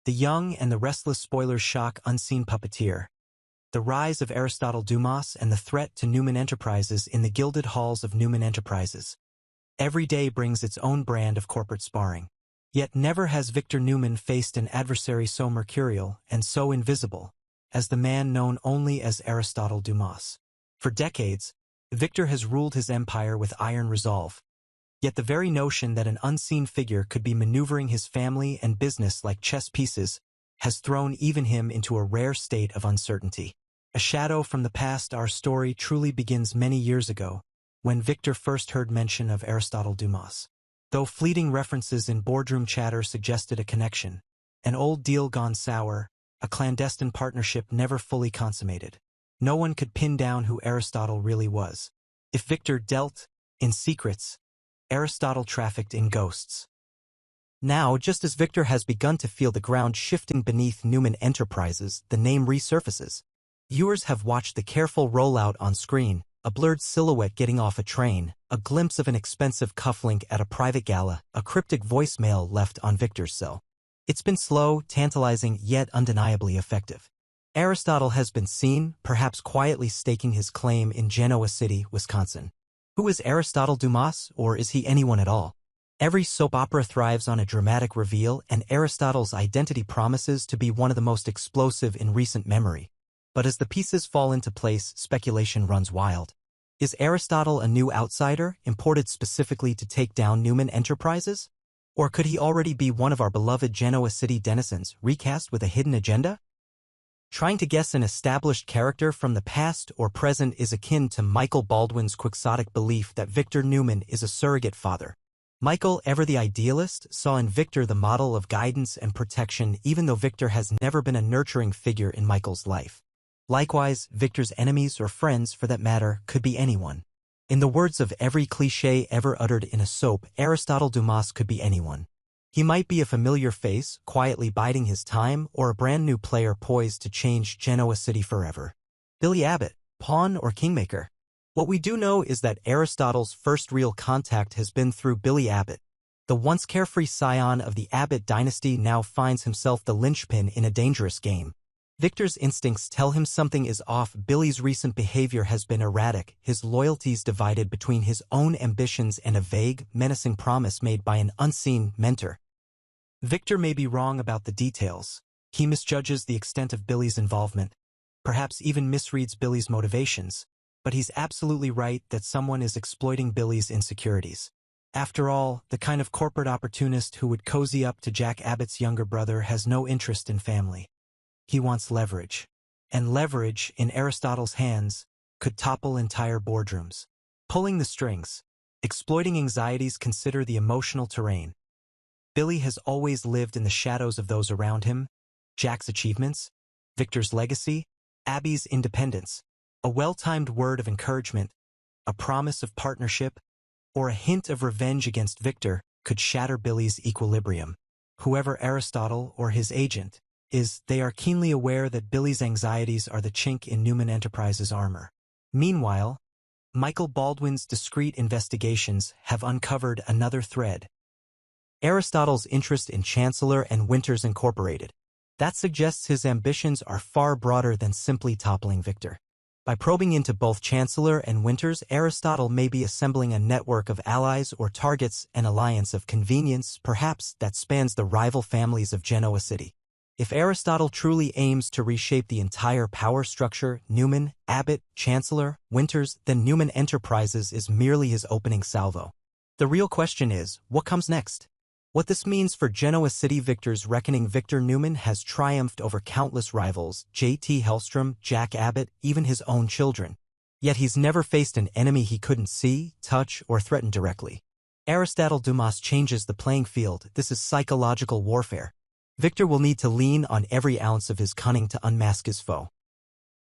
The Young and the Restless spoilers shock unseen puppeteer. The rise of Aristotle Dumas and the threat to Newman Enterprises in the gilded halls of Newman Enterprises. Every day brings its own brand of corporate sparring. Yet never has Victor Newman faced an adversary so mercurial and so invisible as the man known only as Aristotle Dumas. For decades, Victor has ruled his empire with iron resolve. Yet the very notion that an unseen figure could be maneuvering his family and business like chess pieces has thrown even him into a rare state of uncertainty. A shadow from the past, our story truly begins many years ago, when Victor first heard mention of Aristotle Dumas. Though fleeting references in boardroom chatter suggested a connection, an old deal gone sour, a clandestine partnership never fully consummated. No one could pin down who Aristotle really was. If Victor dealt in secrets, Aristotle trafficked in ghosts. Now, just as Victor has begun to feel the ground shifting beneath Newman Enterprises, the name resurfaces. Viewers have watched the careful rollout on screen, a blurred silhouette getting off a train, a glimpse of an expensive cufflink at a private gala, a cryptic voicemail left on Victor's cell. It's been slow, tantalizing, yet undeniably effective. Aristotle has been seen, perhaps quietly staking his claim in Genoa City, Wisconsin. Who is Aristotle Dumas, or is he anyone at all? Every soap opera thrives on a dramatic reveal, and Aristotle's identity promises to be one of the most explosive in recent memory. But as the pieces fall into place, speculation runs wild. Is Aristotle a new outsider, imported specifically to take down Newman Enterprises? Or could he already be one of our beloved Genoa City denizens, recast with a hidden agenda? Trying to guess an established character from the past or present is akin to Michael Baldwin's quixotic belief that Victor Newman is a surrogate father. Michael, ever the idealist, saw in Victor the model of guidance and protection, even though Victor has never been a nurturing figure in Michael's life. Likewise, Victor's enemies or friends, for that matter, could be anyone. In the words of every cliché ever uttered in a soap, Aristotle Dumas could be anyone. He might be a familiar face, quietly biding his time, or a brand new player poised to change Genoa City forever. Billy Abbott, pawn or kingmaker? What we do know is that Aristotle's first real contact has been through Billy Abbott. The once carefree scion of the Abbott dynasty now finds himself the linchpin in a dangerous game. Victor's instincts tell him something is off. Billy's recent behavior has been erratic, his loyalties divided between his own ambitions and a vague, menacing promise made by an unseen mentor. Victor may be wrong about the details. He misjudges the extent of Billy's involvement, perhaps even misreads Billy's motivations, but he's absolutely right that someone is exploiting Billy's insecurities. After all, the kind of corporate opportunist who would cozy up to Jack Abbott's younger brother has no interest in family. He wants leverage. And leverage, in Aristotle's hands, could topple entire boardrooms. Pulling the strings, exploiting anxieties, consider the emotional terrain. Billy has always lived in the shadows of those around him, Jack's achievements, Victor's legacy, Abby's independence. A well-timed word of encouragement, a promise of partnership, or a hint of revenge against Victor could shatter Billy's equilibrium. Whoever Aristotle or his agent is, they are keenly aware that Billy's anxieties are the chink in Newman Enterprises' armor. Meanwhile, Michael Baldwin's discreet investigations have uncovered another thread. Aristotle's interest in Chancellor and Winters Incorporated. That suggests his ambitions are far broader than simply toppling Victor. By probing into both Chancellor and Winters, Aristotle may be assembling a network of allies or targets, an alliance of convenience, perhaps, that spans the rival families of Genoa City. If Aristotle truly aims to reshape the entire power structure, Newman, Abbott, Chancellor, Winters, then Newman Enterprises is merely his opening salvo. The real question is, what comes next? What this means for Genoa City. Victor's reckoning. Victor Newman has triumphed over countless rivals, J.T. Hellstrom, Jack Abbott, even his own children. Yet he's never faced an enemy he couldn't see, touch, or threaten directly. Aristotle Dumas changes the playing field. This is psychological warfare. Victor will need to lean on every ounce of his cunning to unmask his foe.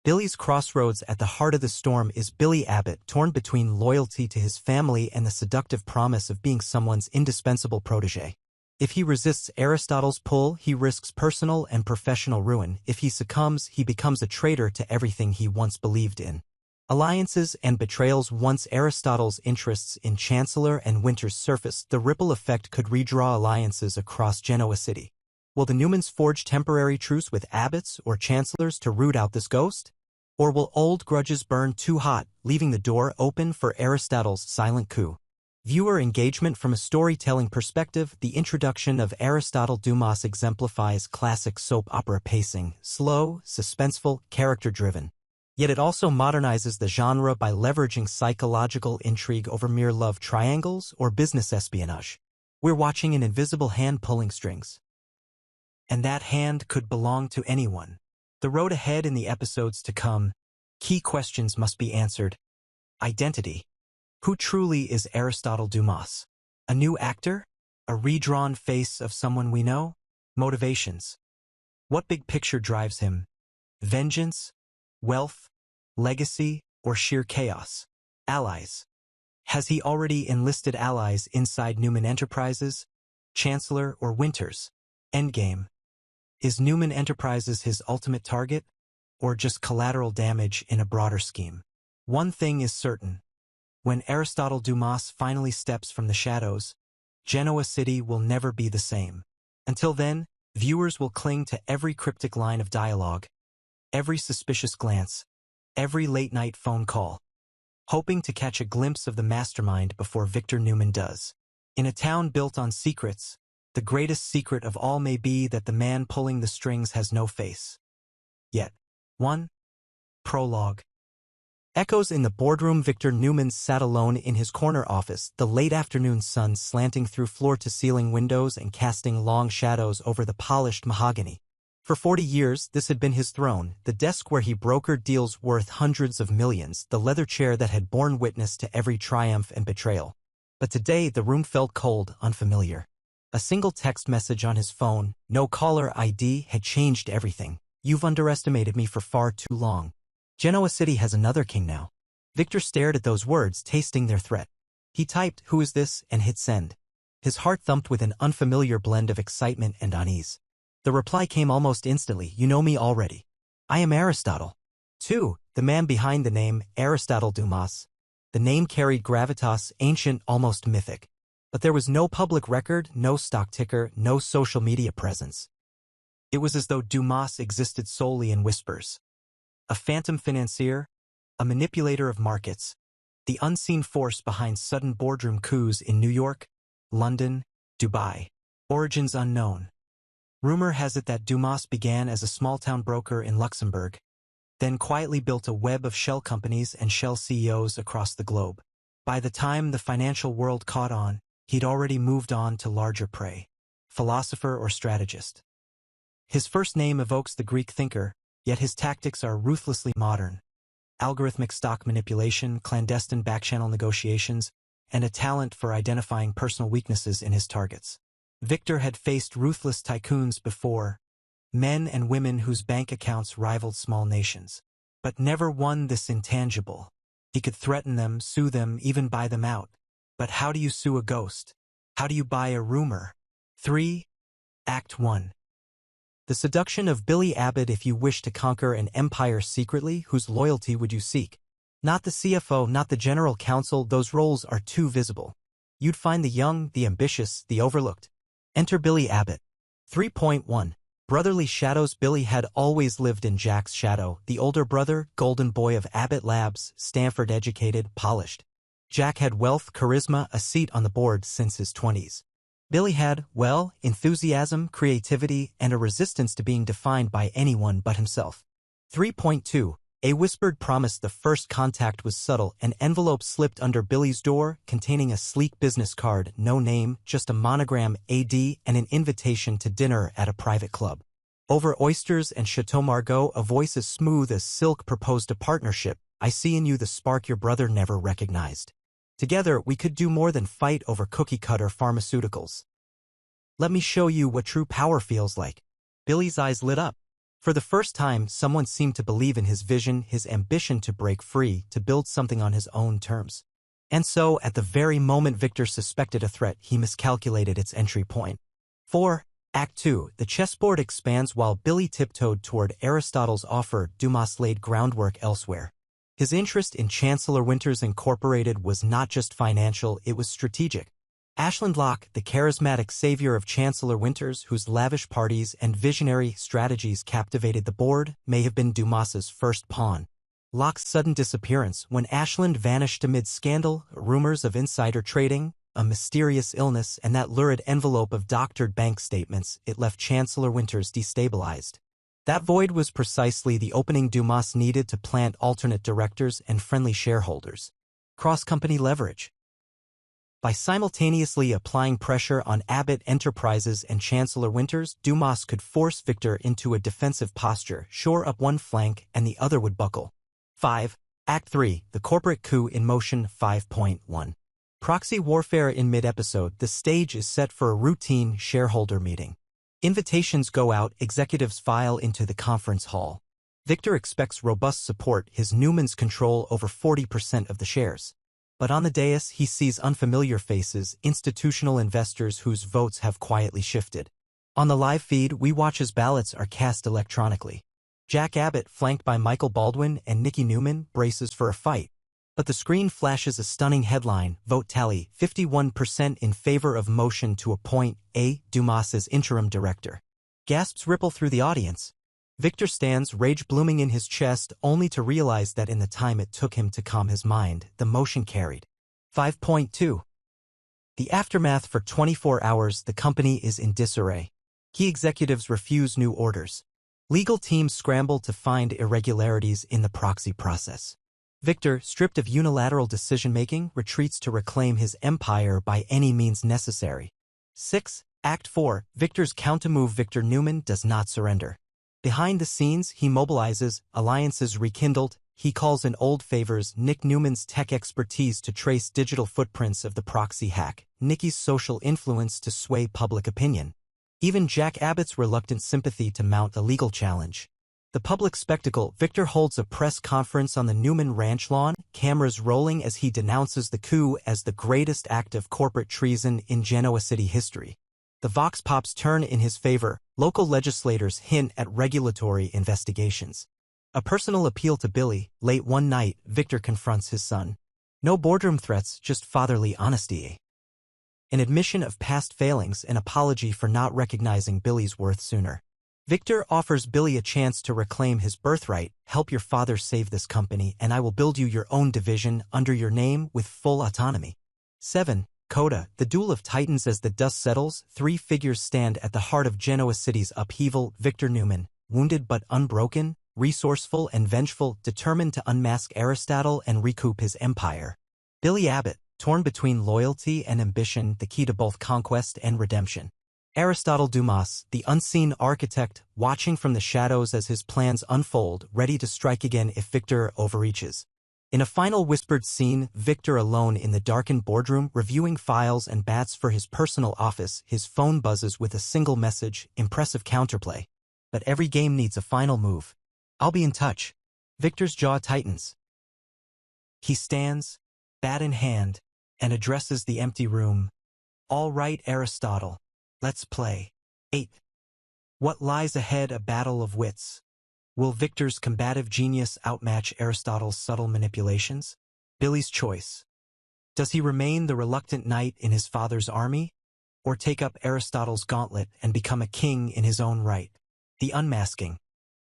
Billy's crossroads. At the heart of the storm is Billy Abbott, torn between loyalty to his family and the seductive promise of being someone's indispensable protege. If he resists Aristotle's pull, he risks personal and professional ruin. If he succumbs, he becomes a traitor to everything he once believed in. Alliances and betrayals. Once Aristotle's interests in Chancellor and Winters surfaced, the ripple effect could redraw alliances across Genoa City. Will the Newmans forge temporary truce with abbots or chancellors to root out this ghost? Or will old grudges burn too hot, leaving the door open for Aristotle's silent coup? Viewer engagement. From a storytelling perspective, the introduction of Aristotle Dumas exemplifies classic soap opera pacing, slow, suspenseful, character-driven. Yet it also modernizes the genre by leveraging psychological intrigue over mere love triangles or business espionage. We're watching an invisible hand pulling strings. And that hand could belong to anyone. The road ahead in the episodes to come, key questions must be answered. Identity. Who truly is Aristotle Dumas? A new actor? A redrawn face of someone we know? Motivations. What big picture drives him? Vengeance? Wealth? Legacy? Or sheer chaos? Allies. Has he already enlisted allies inside Newman Enterprises? Chancellor or Winters? Endgame. Is Newman Enterprises his ultimate target? Or just collateral damage in a broader scheme? One thing is certain. When Aristotle Dumas finally steps from the shadows, Genoa City will never be the same. Until then, viewers will cling to every cryptic line of dialogue, every suspicious glance, every late-night phone call, hoping to catch a glimpse of the mastermind before Victor Newman does. In a town built on secrets, the greatest secret of all may be that the man pulling the strings has no face. Yet. 1. Prologue. Echoes in the boardroom. Victor Newman sat alone in his corner office, the late afternoon sun slanting through floor-to-ceiling windows and casting long shadows over the polished mahogany. For 40 years, this had been his throne, the desk where he brokered deals worth hundreds of millions, the leather chair that had borne witness to every triumph and betrayal. But today, the room felt cold, unfamiliar. A single text message on his phone, no caller ID, had changed everything. You've underestimated me for far too long. Genoa City has another king now. Victor stared at those words, tasting their threat. He typed, "Who is this?" and hit send. His heart thumped with an unfamiliar blend of excitement and unease. The reply came almost instantly. "You know me already. I am Aristotle." 2. The man behind the name, Aristotle Dumas. The name carried gravitas, ancient, almost mythic. But there was no public record, no stock ticker, no social media presence. It was as though Dumas existed solely in whispers. A phantom financier, a manipulator of markets, the unseen force behind sudden boardroom coups in New York, London, Dubai. Origins unknown. Rumor has it that Dumas began as a small-town broker in Luxembourg, then quietly built a web of shell companies and shell CEOs across the globe. By the time the financial world caught on, he'd already moved on to larger prey. Philosopher or strategist. His first name evokes the Greek thinker, yet his tactics are ruthlessly modern. Algorithmic stock manipulation, clandestine backchannel negotiations, and a talent for identifying personal weaknesses in his targets. Victor had faced ruthless tycoons before, men and women whose bank accounts rivaled small nations. But never one this intangible. He could threaten them, sue them, even buy them out. But how do you sue a ghost? How do you buy a rumor? 3. Act 1. The seduction of Billy Abbott. If you wish to conquer an empire secretly, whose loyalty would you seek? Not the CFO, not the general counsel, those roles are too visible. You'd find the young, the ambitious, the overlooked. Enter Billy Abbott. 3.1. Brotherly shadows. Billy had always lived in Jack's shadow, the older brother, golden boy of Abbott Labs, Stanford-educated, polished. Jack had wealth, charisma, a seat on the board since his 20s. Billy had, well, enthusiasm, creativity, and a resistance to being defined by anyone but himself. 3.2. A whispered promise. The first contact was subtle. An envelope slipped under Billy's door, containing a sleek business card, no name, just a monogram, AD, and an invitation to dinner at a private club. Over oysters and Chateau Margaux, a voice as smooth as silk proposed a partnership. "I see in you the spark your brother never recognized. Together, we could do more than fight over cookie-cutter pharmaceuticals. Let me show you what true power feels like." Billy's eyes lit up. For the first time, someone seemed to believe in his vision, his ambition to break free, to build something on his own terms. And so, at the very moment Victor suspected a threat, he miscalculated its entry point. 4. Act 2. The chessboard expands. While Billy tiptoed toward Aristotle's offer, Dumas laid groundwork elsewhere. His interest in Chancellor Winters Incorporated was not just financial, it was strategic. Ashland Locke, the charismatic savior of Chancellor Winters, whose lavish parties and visionary strategies captivated the board, may have been Dumas's first pawn. Locke's sudden disappearance, when Ashland vanished amid scandal, rumors of insider trading, a mysterious illness, and that lurid envelope of doctored bank statements, it left Chancellor Winters destabilized. That void was precisely the opening Dumas needed to plant alternate directors and friendly shareholders. Cross-company leverage. By simultaneously applying pressure on Abbott Enterprises and Chancellor Winters, Dumas could force Victor into a defensive posture, shore up one flank and the other would buckle. 5. Act 3. The Corporate Coup in Motion. 5.1. Proxy warfare. In mid-episode, the stage is set for a routine shareholder meeting. Invitations go out, executives file into the conference hall. Victor expects robust support, his Newman's control over 40% of the shares. But on the dais he sees unfamiliar faces, institutional investors whose votes have quietly shifted. On the live feed we watch as ballots are cast electronically. Jack Abbott, flanked by Michael Baldwin and Nikki Newman, braces for a fight. But the screen flashes a stunning headline: vote tally, 51% in favor of motion to appoint A. Dumas as interim director. Gasps ripple through the audience. Victor stands, rage blooming in his chest, only to realize that in the time it took him to calm his mind, the motion carried. 5.2. The aftermath. For 24 hours, the company is in disarray. Key executives refuse new orders. Legal teams scramble to find irregularities in the proxy process. Victor, stripped of unilateral decision-making, retreats to reclaim his empire by any means necessary. 6. Act 4. Victor's countermove. Victor Newman does not surrender. Behind the scenes, he mobilizes, alliances rekindled, he calls in old favors: Nick Newman's tech expertise to trace digital footprints of the proxy hack, Nikki's social influence to sway public opinion. Even Jack Abbott's reluctant sympathy to mount a legal challenge. The public spectacle. Victor holds a press conference on the Newman ranch lawn, cameras rolling as he denounces the coup as the greatest act of corporate treason in Genoa City history. The vox pops turn in his favor. Local legislators hint at regulatory investigations. A personal appeal to Billy. Late one night, Victor confronts his son. No boardroom threats, just fatherly honesty. An admission of past failings, an apology for not recognizing Billy's worth sooner. Victor offers Billy a chance to reclaim his birthright: help your father save this company, and I will build you your own division under your name with full autonomy. 7. Coda, the duel of titans. As the dust settles, three figures stand at the heart of Genoa City's upheaval: Victor Newman, wounded but unbroken, resourceful and vengeful, determined to unmask Aristotle and recoup his empire. Billy Abbott, torn between loyalty and ambition, the key to both conquest and redemption. Aristotle Dumas, the unseen architect, watching from the shadows as his plans unfold, ready to strike again if Victor overreaches. In a final whispered scene, Victor alone in the darkened boardroom, reviewing files and bats for his personal office, his phone buzzes with a single message: impressive counterplay. But every game needs a final move. I'll be in touch. Victor's jaw tightens. He stands, bat in hand, and addresses the empty room. All right, Aristotle. Let's play. 8. What lies ahead? A battle of wits. Will Victor's combative genius outmatch Aristotle's subtle manipulations? Billy's choice. Does he remain the reluctant knight in his father's army, or take up Aristotle's gauntlet and become a king in his own right? The unmasking.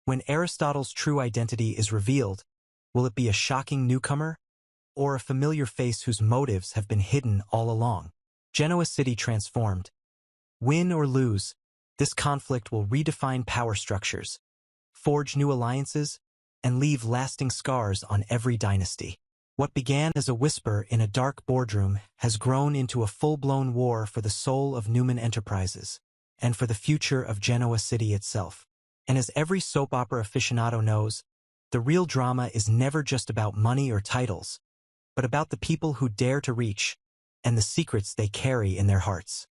When Aristotle's true identity is revealed, will it be a shocking newcomer, or a familiar face whose motives have been hidden all along? Genoa City transformed. Win or lose, this conflict will redefine power structures, forge new alliances, and leave lasting scars on every dynasty. What began as a whisper in a dark boardroom has grown into a full-blown war for the soul of Newman Enterprises, and for the future of Genoa City itself. And as every soap opera aficionado knows, the real drama is never just about money or titles, but about the people who dare to reach, and the secrets they carry in their hearts.